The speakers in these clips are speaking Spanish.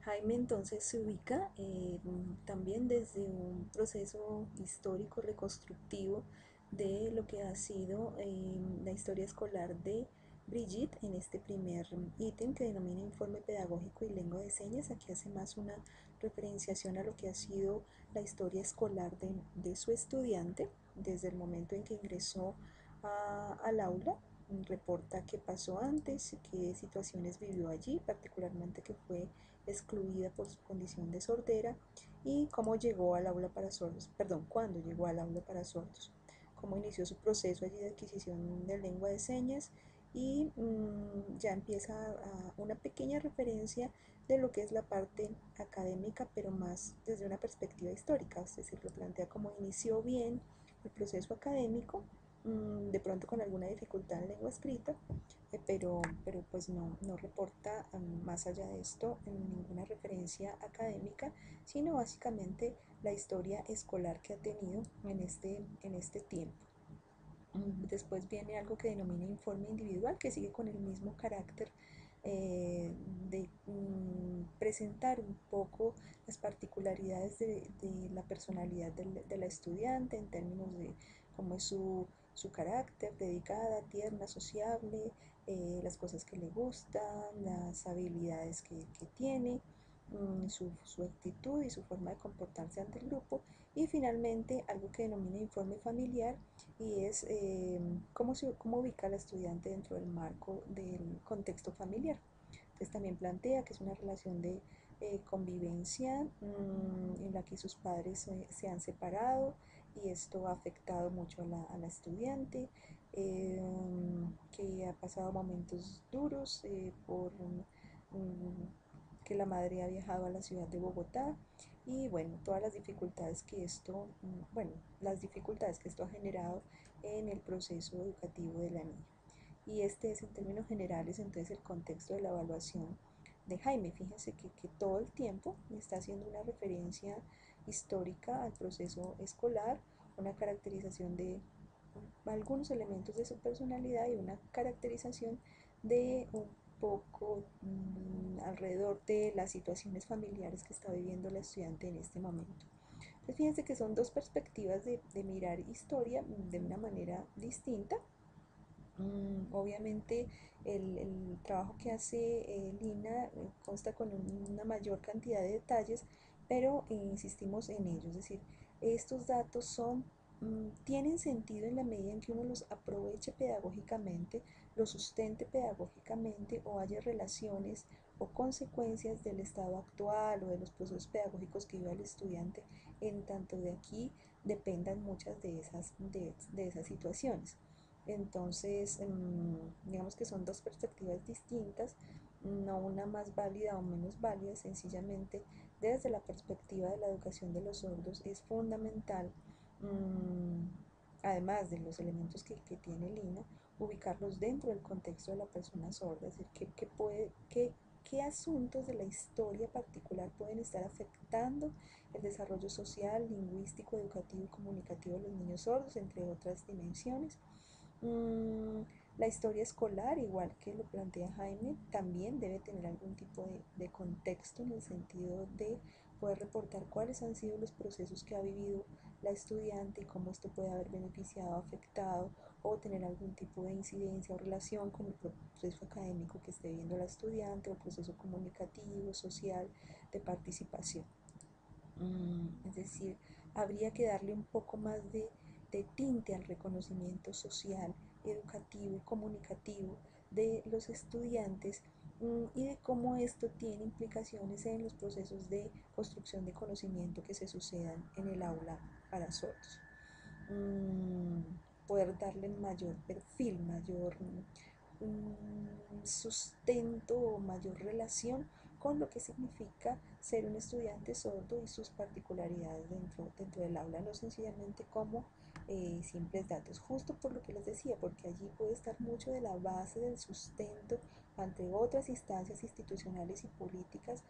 Jaime entonces se ubica también desde un proceso histórico reconstructivo de lo que ha sido la historia escolar de Brigitte en este primer ítem que denomina informe pedagógico y lengua de señas. Aquí hace más una referenciación a lo que ha sido la historia escolar de su estudiante desde el momento en que ingresó al aula. Reporta qué pasó antes, qué situaciones vivió allí, particularmente que fue excluida por su condición de sordera, y cómo llegó al aula para sordos, perdón, cuándo llegó al aula para sordos, cómo inició su proceso allí de adquisición de lengua de señas, y ya empieza una pequeña referencia de lo que es la parte académica, pero más desde una perspectiva histórica, es decir, lo plantea como inició bien el proceso académico, de pronto con alguna dificultad en lengua escrita, pero pues no reporta más allá de esto en ninguna referencia académica, sino básicamente la historia escolar que ha tenido en este tiempo. Después viene algo que denomina informe individual, que sigue con el mismo carácter de presentar un poco las particularidades de la personalidad de la estudiante en términos de cómo es su carácter, dedicada, tierna, sociable, las cosas que le gustan, las habilidades que tiene, su actitud y su forma de comportarse ante el grupo, y finalmente algo que denomina informe familiar, y es cómo ubica al estudiante dentro del marco del contexto familiar. Entonces también plantea que es una relación de convivencia en la que sus padres se han separado, y esto ha afectado mucho a la estudiante, que ha pasado momentos duros por que la madre ha viajado a la ciudad de Bogotá, y bueno, todas las dificultades que esto, bueno, las dificultades que esto ha generado en el proceso educativo de la niña. Y este es en términos generales entonces el contexto de la evaluación de Jaime. Fíjense que todo el tiempo está haciendo una referencia histórica al proceso escolar, una caracterización de algunos elementos de su personalidad y una caracterización de un poco alrededor de las situaciones familiares que está viviendo la estudiante en este momento. Entonces fíjense que son dos perspectivas de mirar historia de una manera distinta. Obviamente el trabajo que hace Lina consta con una mayor cantidad de detalles, pero insistimos en ello, es decir, estos datos tienen sentido en la medida en que uno los aproveche pedagógicamente, los sustente pedagógicamente, o haya relaciones o consecuencias del estado actual o de los procesos pedagógicos que vive el estudiante, en tanto de aquí dependan muchas de esas situaciones. Entonces, digamos que son dos perspectivas distintas, no una más válida o menos válida, sencillamente desde la perspectiva de la educación de los sordos es fundamental, mmm, además de los elementos que tiene Lina, ubicarlos dentro del contexto de la persona sorda, es decir, qué asuntos de la historia particular pueden estar afectando el desarrollo social, lingüístico, educativo y comunicativo de los niños sordos, entre otras dimensiones. Mm, la historia escolar, igual que lo plantea Jaime, también debe tener algún tipo de contexto en el sentido de poder reportar cuáles han sido los procesos que ha vivido la estudiante y cómo esto puede haber beneficiado, afectado o tener algún tipo de incidencia o relación con el proceso académico que esté viviendo la estudiante, o el proceso comunicativo, social, de participación. Es decir, habría que darle un poco más de tinte al reconocimiento social, educativo y comunicativo de los estudiantes, y de cómo esto tiene implicaciones en los procesos de construcción de conocimiento que se sucedan en el aula para sordos. Poder darle mayor perfil, mayor sustento o mayor relación con lo que significa ser un estudiante sordo y sus particularidades dentro del aula, no sencillamente como simples datos, justo por lo que les decía, porque allí puede estar mucho de la base del sustento ante otras instancias institucionales y políticas,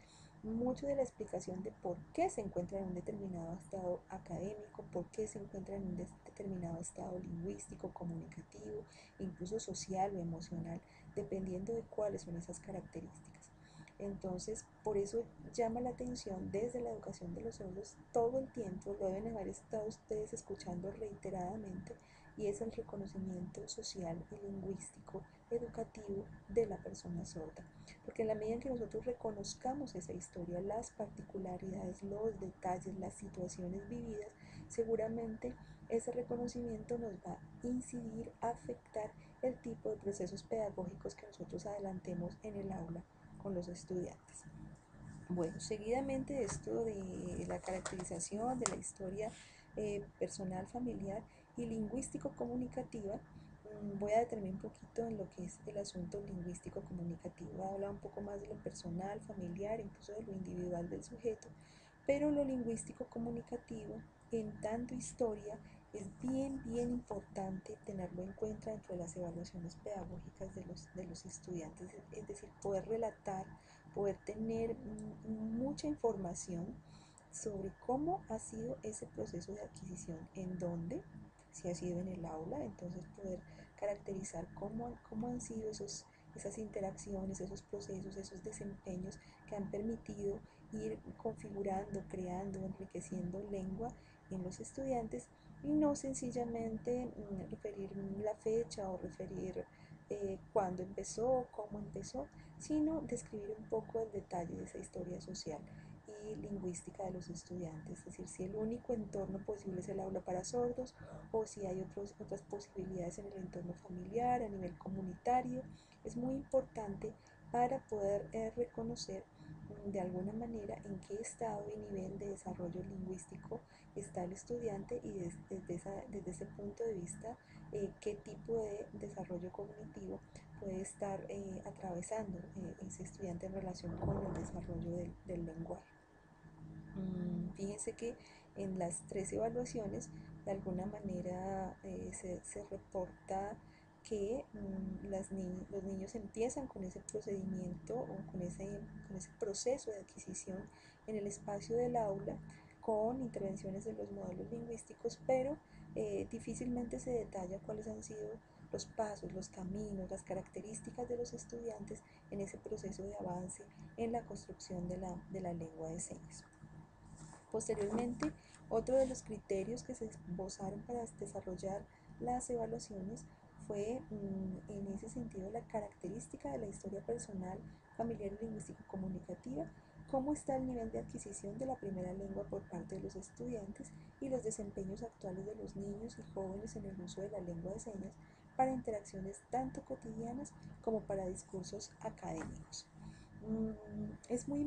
mucho de la explicación de por qué se encuentra en un determinado estado académico, por qué se encuentra en un determinado estado lingüístico, comunicativo, incluso social o emocional, dependiendo de cuáles son esas características. Entonces, por eso llama la atención desde la educación de los sordos todo el tiempo, lo deben haber estado ustedes escuchando reiteradamente, y es el reconocimiento social y lingüístico educativo de la persona sorda. Porque en la medida en que nosotros reconozcamos esa historia, las particularidades, los detalles, las situaciones vividas, seguramente ese reconocimiento nos va a incidir, a afectar el tipo de procesos pedagógicos que nosotros adelantemos en el aula con los estudiantes. Bueno, seguidamente esto de la caracterización de la historia personal, familiar y lingüístico-comunicativa, voy a detenerme un poquito en lo que es el asunto lingüístico-comunicativo. Voy a hablar un poco más de lo personal, familiar, incluso de lo individual del sujeto, pero lo lingüístico-comunicativo, en tanto historia, es bien importante tenerlo en cuenta dentro de las evaluaciones pedagógicas de los estudiantes, es decir, poder relatar, poder tener mucha información sobre cómo ha sido ese proceso de adquisición, en dónde, si ha sido en el aula, entonces poder caracterizar cómo han sido esas interacciones, esos procesos, esos desempeños que han permitido ir configurando, creando, enriqueciendo lengua en los estudiantes, y no sencillamente referir la fecha o referir cuándo empezó, cómo empezó, sino describir un poco el detalle de esa historia social y lingüística de los estudiantes, es decir, si el único entorno posible es el aula para sordos o si hay otras posibilidades en el entorno familiar, a nivel comunitario. Es muy importante para poder reconocer de alguna manera en qué estado y nivel de desarrollo lingüístico está el estudiante y desde ese punto de vista qué tipo de desarrollo cognitivo puede estar atravesando ese estudiante en relación con el desarrollo del lenguaje. Fíjense que en las tres evaluaciones de alguna manera se reporta que los niños empiezan con ese procedimiento o con ese proceso de adquisición en el espacio del aula con intervenciones de los modelos lingüísticos, pero difícilmente se detalla cuáles han sido los pasos, los caminos, las características de los estudiantes en ese proceso de avance en la construcción de la lengua de señas. Posteriormente, otro de los criterios que se esbozaron para desarrollar las evaluaciones fue en ese sentido la característica de la historia personal, familiar y lingüístico-comunicativa, cómo está el nivel de adquisición de la primera lengua por parte de los estudiantes y los desempeños actuales de los niños y jóvenes en el uso de la lengua de señas para interacciones tanto cotidianas como para discursos académicos. Es muy